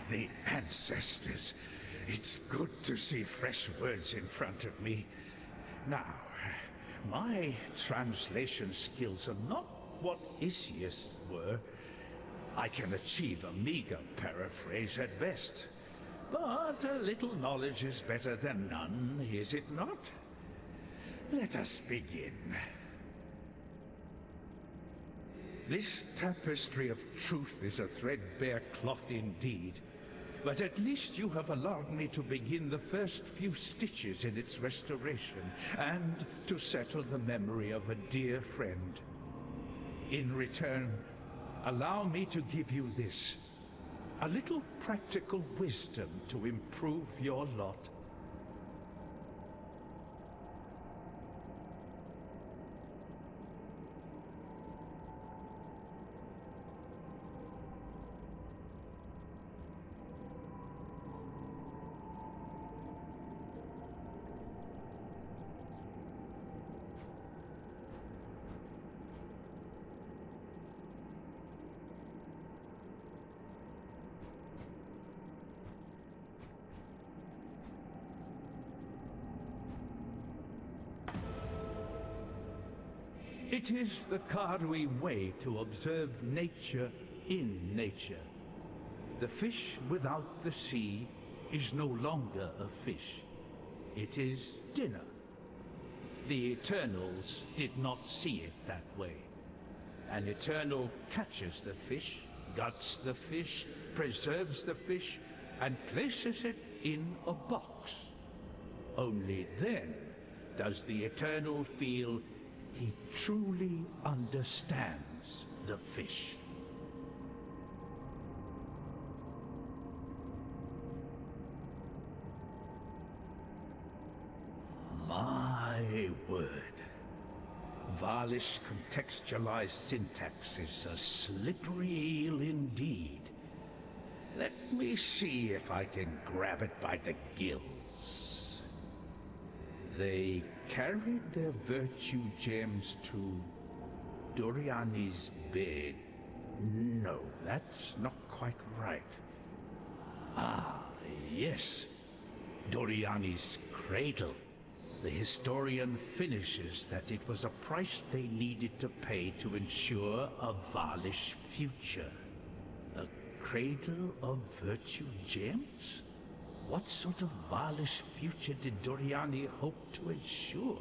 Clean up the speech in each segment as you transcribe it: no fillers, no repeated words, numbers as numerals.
the ancestors. It's good to see fresh words in front of me. Now, my translation skills are not what Isius were. I can achieve a meager paraphrase at best. But a little knowledge is better than none, is it not? Let us begin. This tapestry of truth is a threadbare cloth indeed, but at least you have allowed me to begin the first few stitches in its restoration, and to settle the memory of a dear friend. In return, allow me to give you this, a little practical wisdom to improve your lot. It is the Karui way to observe nature in nature. The fish without the sea is no longer a fish. It is dinner. The Eternals did not see it that way. An Eternal catches the fish, guts the fish, preserves the fish, and places it in a box. Only then does the Eternal feel he truly understands the fish. My word. Valish contextualized syntax is a slippery eel indeed. Let me see if I can grab it by the gills. They carried their virtue gems to Doriani's bed. No, that's not quite right. Ah, yes. Doriani's cradle. The historian finishes that it was a price they needed to pay to ensure a Valish future. A cradle of virtue gems? What sort of Valish future did Doriani hope to ensure?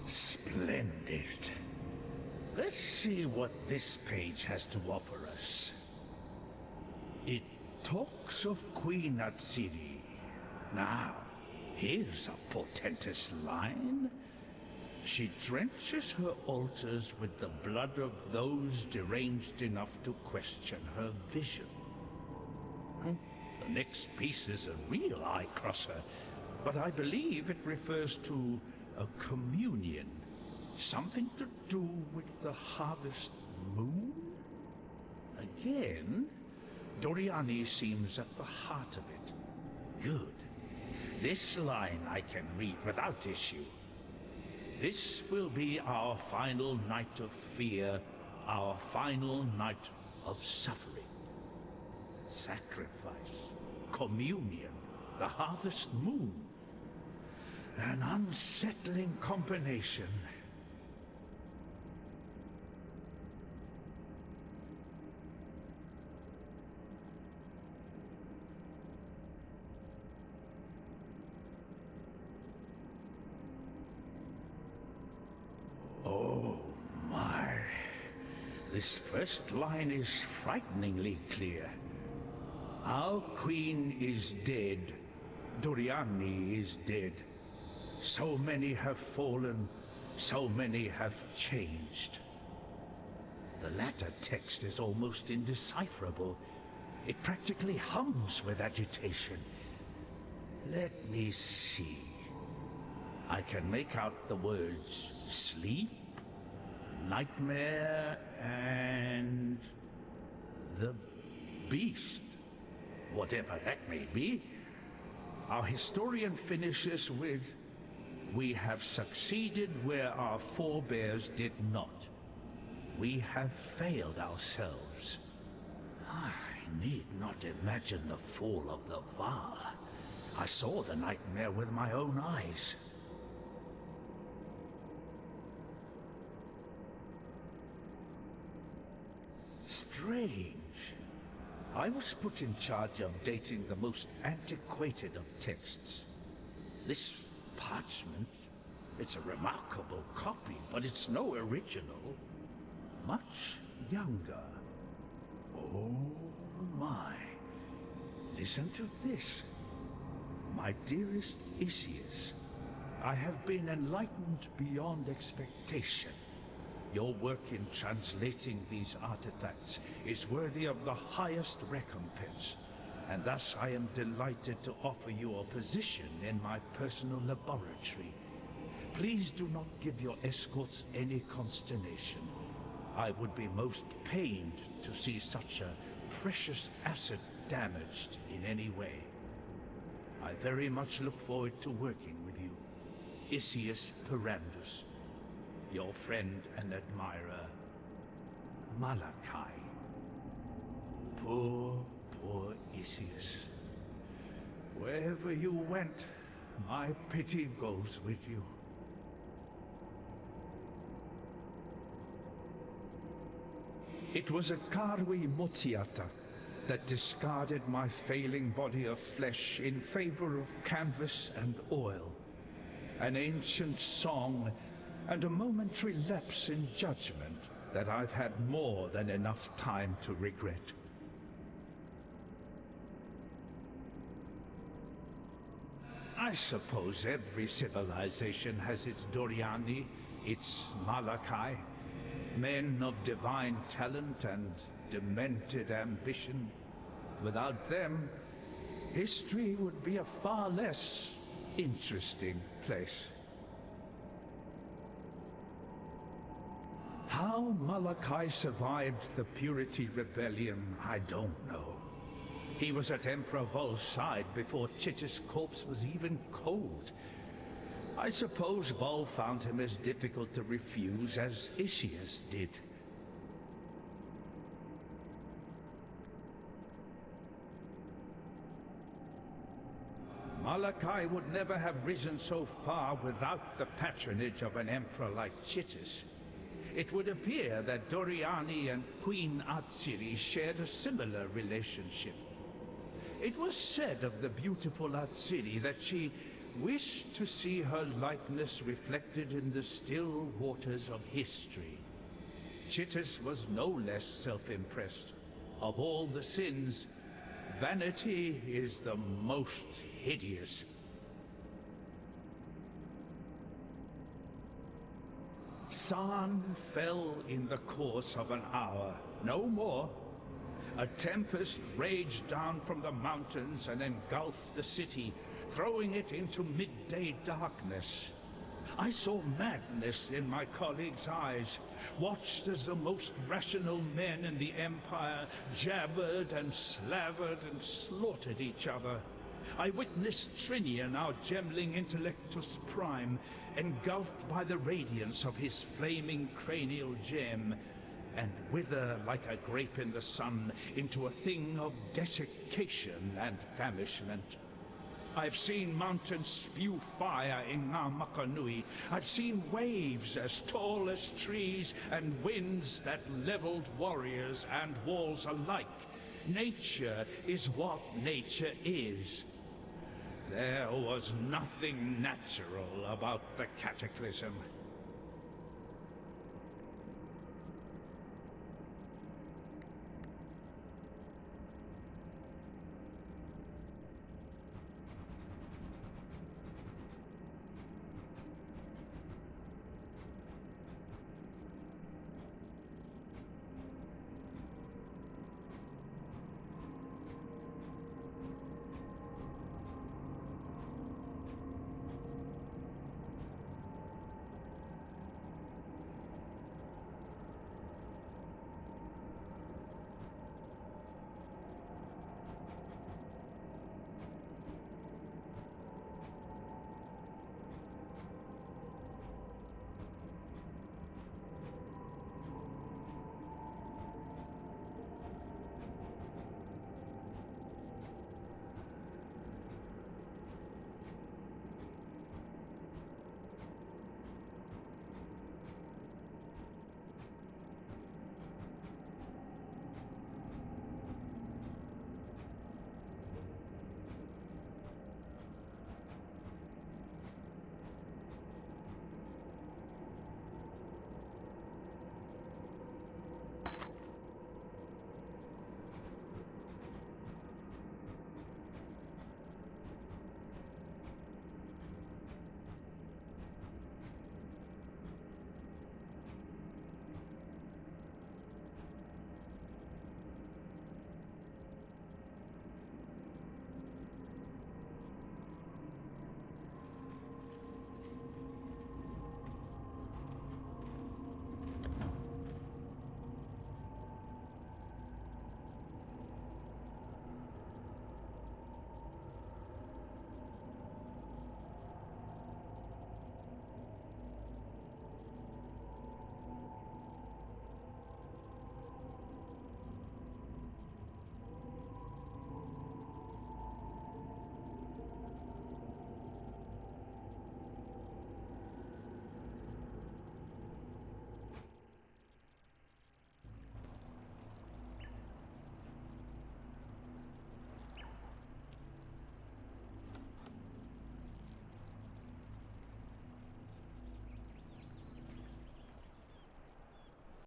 Splendid. Let's see what this page has to offer us. It talks of Queen Atsiri. Now, here's a portentous line. She drenches her altars with the blood of those deranged enough to question her vision. The next piece is a real eye-crosser, but I believe it refers to a communion. Something to do with the harvest moon? Again, Doriani seems at the heart of it. Good. This line I can read without issue. This will be our final night of fear, our final night of suffering. Sacrifice, communion, the harvest moon. An unsettling combination. Oh my. This first line is frighteningly clear. Our queen is dead. Doriani is dead. So many have fallen, so many have changed. The latter text is almost indecipherable. It practically hums with agitation. Let me see. I can make out the words sleep, nightmare, and the beast. Whatever that may be. Our historian finishes with, "We have succeeded where our forebears did not. We have failed ourselves." I need not imagine the fall of the Val. I saw the nightmare with my own eyes. Strange. I was put in charge of dating the most antiquated of texts. This parchment, it's a remarkable copy, but it's no original. Much younger. Oh my. Listen to this. My dearest Isius, I have been enlightened beyond expectation. Your work in translating these artifacts is worthy of the highest recompense, and thus I am delighted to offer you a position in my personal laboratory. Please do not give your escorts any consternation. I would be most pained to see such a precious asset damaged in any way. I very much look forward to working with you. Isius Perandus. Your friend and admirer, Malachi. Poor Isius. Wherever you went, my pity goes with you. It was a Karwi Motiata that discarded my failing body of flesh in favor of canvas and oil. An ancient song and a momentary lapse in judgment that I've had more than enough time to regret. I suppose every civilization has its Doriani, its Malachi, men of divine talent and demented ambition. Without them, history would be a far less interesting place. How Malachi survived the Purity Rebellion, I don't know. He was at Emperor Vol's side before Chich's corpse was even cold. I suppose Vol found him as difficult to refuse as Isius did. Malachi would never have risen so far without the patronage of an emperor like Chichis. It would appear that Doriani and Queen Atsiri shared a similar relationship. It was said of the beautiful Atsiri that she wished to see her likeness reflected in the still waters of history. Chitis was no less self-impressed. Of all the sins, vanity is the most hideous. San fell in the course of an hour, no more. A tempest raged down from the mountains and engulfed the city, throwing it into midday darkness. I saw madness in my colleagues' eyes, watched as the most rational men in the Empire jabbered and slavered and slaughtered each other. I witnessed Trinian, our gemling intellectus prime, engulfed by the radiance of his flaming cranial gem, and wither like a grape in the sun into a thing of desiccation and famishment. I've seen mountains spew fire in Ngamakanui. I've seen waves as tall as trees and winds that leveled warriors and walls alike. Nature is what nature is. There was nothing natural about the cataclysm.